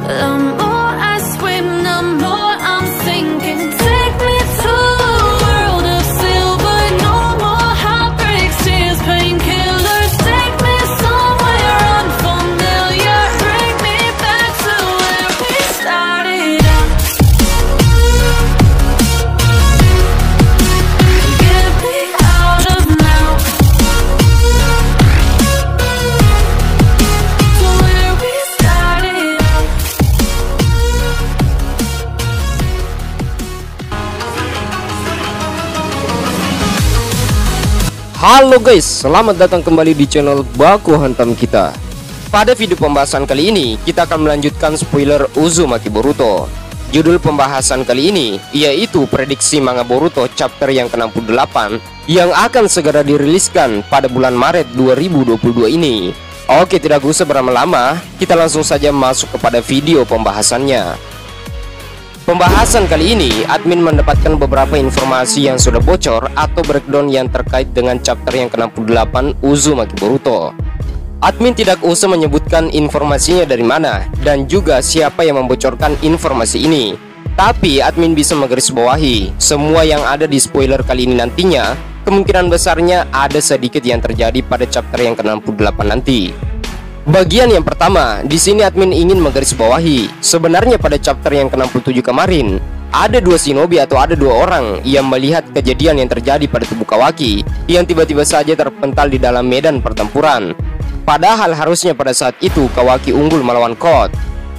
The more I swim, the more I'm sinking. Take me to a world of silver. No more heartbreaks, tears, painkillers. Take me somewhere unfamiliar. Bring me back to where we started out. Get me out of now. To where we started out. Halo guys, selamat datang kembali di channel Baku Hantam kita. Pada video pembahasan kali ini, kita akan melanjutkan spoiler Uzumaki Boruto. Judul pembahasan kali ini yaitu prediksi manga Boruto chapter yang ke-68 yang akan segera diriliskan pada bulan Maret 2022 ini. Oke, tidak usah berlama-lama, kita langsung saja masuk kepada video pembahasannya. Pembahasan kali ini, admin mendapatkan beberapa informasi yang sudah bocor atau breakdown yang terkait dengan chapter yang ke-68 Uzumaki Boruto. Admin tidak usah menyebutkan informasinya dari mana dan juga siapa yang membocorkan informasi ini. Tapi admin bisa menggarisbawahi semua yang ada di spoiler kali ini nantinya, kemungkinan besarnya ada sedikit yang terjadi pada chapter yang ke-68 nanti. Bagian yang pertama, di sini admin ingin menggarisbawahi, sebenarnya pada chapter yang ke-67 kemarin, ada dua shinobi atau ada dua orang yang melihat kejadian yang terjadi pada tubuh Kawaki yang tiba-tiba saja terpental di dalam medan pertempuran. Padahal harusnya pada saat itu Kawaki unggul melawan Code.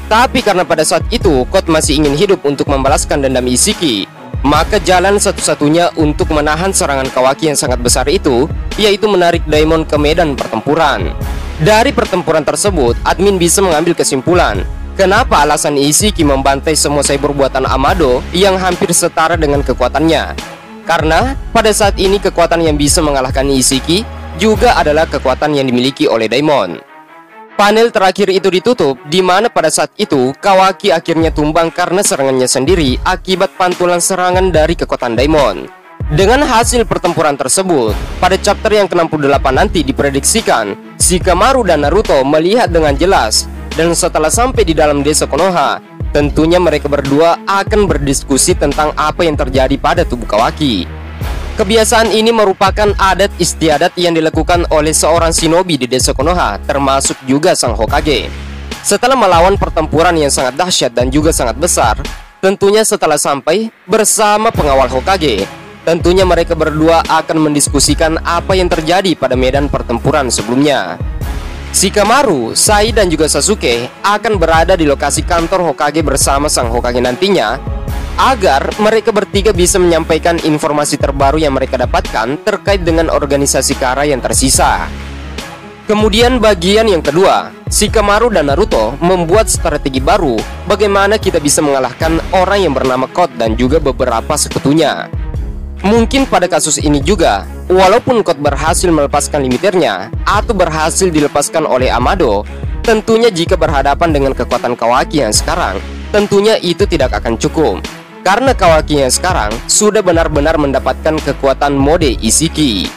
Tapi karena pada saat itu Code masih ingin hidup untuk membalaskan dendam Isshiki, maka jalan satu-satunya untuk menahan serangan Kawaki yang sangat besar itu yaitu menarik Daimon ke medan pertempuran. Dari pertempuran tersebut, admin bisa mengambil kesimpulan kenapa alasan Isshiki membantai semua cyber buatan Amado yang hampir setara dengan kekuatannya. Karena pada saat ini kekuatan yang bisa mengalahkan Isshiki juga adalah kekuatan yang dimiliki oleh Daimon. Panel terakhir itu ditutup di mana pada saat itu Kawaki akhirnya tumbang karena serangannya sendiri akibat pantulan serangan dari kekuatan Daimon. Dengan hasil pertempuran tersebut, pada chapter yang ke-68 nanti diprediksikan Shikamaru dan Naruto melihat dengan jelas, dan setelah sampai di dalam desa Konoha, tentunya mereka berdua akan berdiskusi tentang apa yang terjadi pada tubuh Kawaki. Kebiasaan ini merupakan adat istiadat yang dilakukan oleh seorang shinobi di desa Konoha, termasuk juga sang Hokage. Setelah melawan pertempuran yang sangat dahsyat dan juga sangat besar, tentunya setelah sampai bersama pengawal Hokage, tentunya mereka berdua akan mendiskusikan apa yang terjadi pada medan pertempuran sebelumnya. Shikamaru, Sai dan juga Sasuke akan berada di lokasi kantor Hokage bersama sang Hokage nantinya, agar mereka bertiga bisa menyampaikan informasi terbaru yang mereka dapatkan terkait dengan organisasi Kara yang tersisa. Kemudian bagian yang kedua, Shikamaru dan Naruto membuat strategi baru bagaimana kita bisa mengalahkan orang yang bernama Code dan juga beberapa sekutunya. Mungkin pada kasus ini juga, walaupun Code berhasil melepaskan limiternya atau berhasil dilepaskan oleh Amado, tentunya jika berhadapan dengan kekuatan Kawaki yang sekarang, tentunya itu tidak akan cukup. Karena Kawaki yang sekarang sudah benar-benar mendapatkan kekuatan mode Isshiki.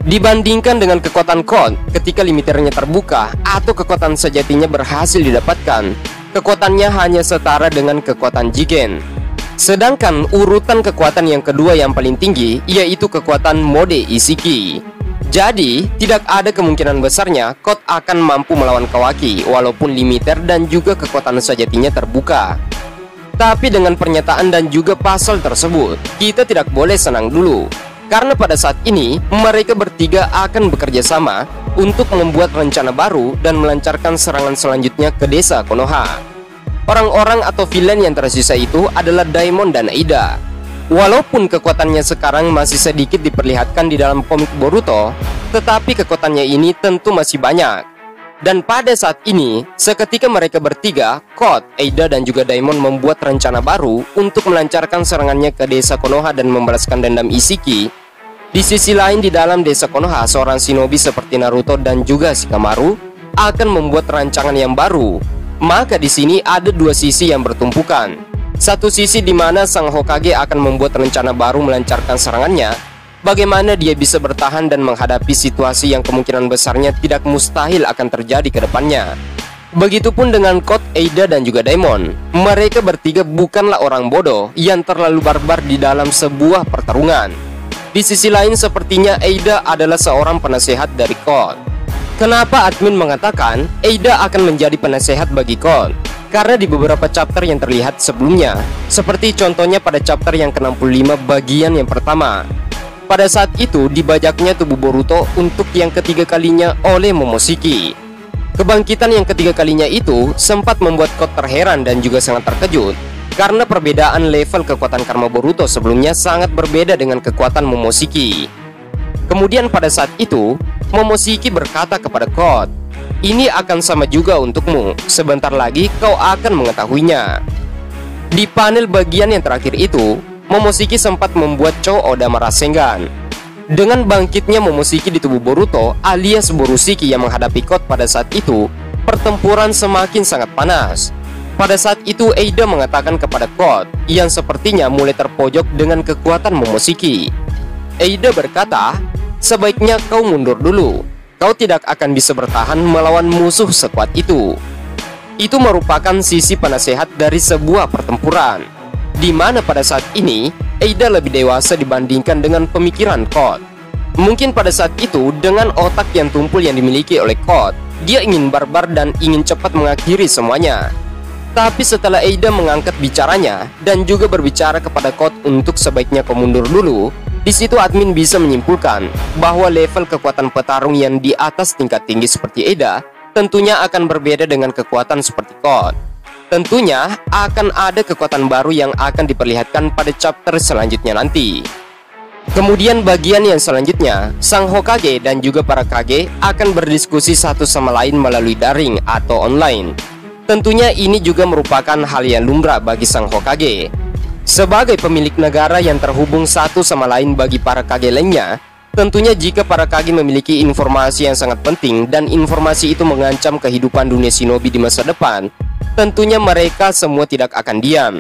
Dibandingkan dengan kekuatan Code ketika limiternya terbuka atau kekuatan sejatinya berhasil didapatkan, kekuatannya hanya setara dengan kekuatan Jigen. Sedangkan urutan kekuatan yang kedua yang paling tinggi yaitu kekuatan mode Isshiki. Jadi, tidak ada kemungkinan besarnya Code akan mampu melawan Kawaki walaupun limiter dan juga kekuatan sejatinya terbuka. Tapi dengan pernyataan dan juga pasal tersebut, kita tidak boleh senang dulu. Karena pada saat ini, mereka bertiga akan bekerja sama untuk membuat rencana baru dan melancarkan serangan selanjutnya ke desa Konoha. Orang-orang atau villain yang tersisa itu adalah Daimon dan Ida. Walaupun kekuatannya sekarang masih sedikit diperlihatkan di dalam komik Boruto, tetapi kekuatannya ini tentu masih banyak. Dan pada saat ini, seketika mereka bertiga, Code, Ida dan juga Daimon membuat rencana baru untuk melancarkan serangannya ke desa Konoha dan membalaskan dendam Isshiki. Di sisi lain di dalam desa Konoha, seorang shinobi seperti Naruto dan juga Shikamaru akan membuat rancangan yang baru. Maka di sini ada dua sisi yang bertumpukan. Satu sisi di mana sang Hokage akan membuat rencana baru melancarkan serangannya, bagaimana dia bisa bertahan dan menghadapi situasi yang kemungkinan besarnya tidak mustahil akan terjadi ke depannya. Begitupun dengan Code, Ada, dan juga Daimon. Mereka bertiga bukanlah orang bodoh yang terlalu barbar di dalam sebuah pertarungan. Di sisi lain, sepertinya Ada adalah seorang penasehat dari Code. Kenapa admin mengatakan Ada akan menjadi penasehat bagi Code? Karena di beberapa chapter yang terlihat sebelumnya, seperti contohnya pada chapter yang ke-65 bagian yang pertama, pada saat itu dibajaknya tubuh Boruto untuk yang ketiga kalinya oleh Momoshiki. Kebangkitan yang ketiga kalinya itu sempat membuat Code terheran dan juga sangat terkejut, karena perbedaan level kekuatan karma Boruto sebelumnya sangat berbeda dengan kekuatan Momoshiki. Kemudian pada saat itu, Momoshiki berkata kepada Code, "Ini akan sama juga untukmu, sebentar lagi kau akan mengetahuinya." Di panel bagian yang terakhir itu, Momoshiki sempat membuat Chow Odama Rasengan. Dengan bangkitnya Momoshiki di tubuh Boruto alias Borushiki yang menghadapi Code pada saat itu, pertempuran semakin sangat panas. Pada saat itu Ada mengatakan kepada Code yang sepertinya mulai terpojok dengan kekuatan Momoshiki. Ada berkata, "Sebaiknya kau mundur dulu. Kau tidak akan bisa bertahan melawan musuh sekuat itu." Itu merupakan sisi penasehat dari sebuah pertempuran, di mana pada saat ini Ada lebih dewasa dibandingkan dengan pemikiran Code. Mungkin pada saat itu dengan otak yang tumpul yang dimiliki oleh Code, dia ingin barbar dan ingin cepat mengakhiri semuanya. Tapi setelah Ada mengangkat bicaranya dan juga berbicara kepada Code untuk sebaiknya kau mundur dulu, di situ admin bisa menyimpulkan bahwa level kekuatan petarung yang di atas tingkat tinggi seperti Ada tentunya akan berbeda dengan kekuatan seperti Code. Tentunya akan ada kekuatan baru yang akan diperlihatkan pada chapter selanjutnya nanti. Kemudian bagian yang selanjutnya, Sang Hokage dan juga para Kage akan berdiskusi satu sama lain melalui daring atau online. Tentunya ini juga merupakan hal yang lumrah bagi Sang Hokage. Sebagai pemilik negara yang terhubung satu sama lain bagi para Kage lainnya, tentunya jika para Kage memiliki informasi yang sangat penting dan informasi itu mengancam kehidupan dunia shinobi di masa depan, tentunya mereka semua tidak akan diam.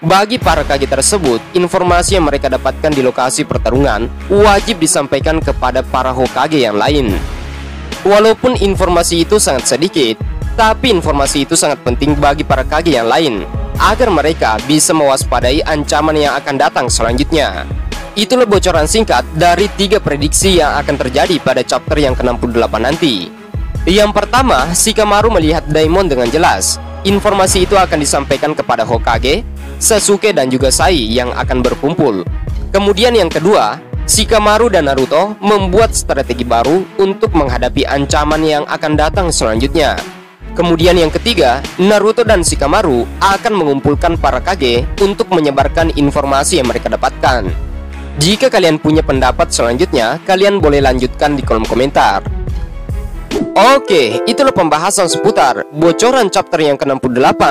Bagi para Kage tersebut, informasi yang mereka dapatkan di lokasi pertarungan wajib disampaikan kepada para Hokage yang lain. Walaupun informasi itu sangat sedikit, tapi informasi itu sangat penting bagi para Kage yang lain, agar mereka bisa mewaspadai ancaman yang akan datang selanjutnya. Itulah bocoran singkat dari 3 prediksi yang akan terjadi pada chapter yang ke-68 nanti. Yang pertama, Shikamaru melihat Daimon dengan jelas. Informasi itu akan disampaikan kepada Hokage, Sasuke dan juga Sai yang akan berkumpul. Kemudian yang kedua, Shikamaru dan Naruto membuat strategi baru untuk menghadapi ancaman yang akan datang selanjutnya. Kemudian yang ketiga, Naruto dan Shikamaru akan mengumpulkan para Kage untuk menyebarkan informasi yang mereka dapatkan. Jika kalian punya pendapat selanjutnya, kalian boleh lanjutkan di kolom komentar. Oke, itulah pembahasan seputar bocoran chapter yang ke-68,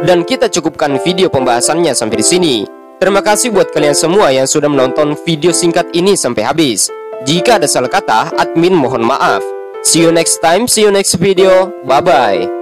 dan kita cukupkan video pembahasannya sampai di sini. Terima kasih buat kalian semua yang sudah menonton video singkat ini sampai habis. Jika ada salah kata, admin mohon maaf. See you next time, see you next video. Bye bye.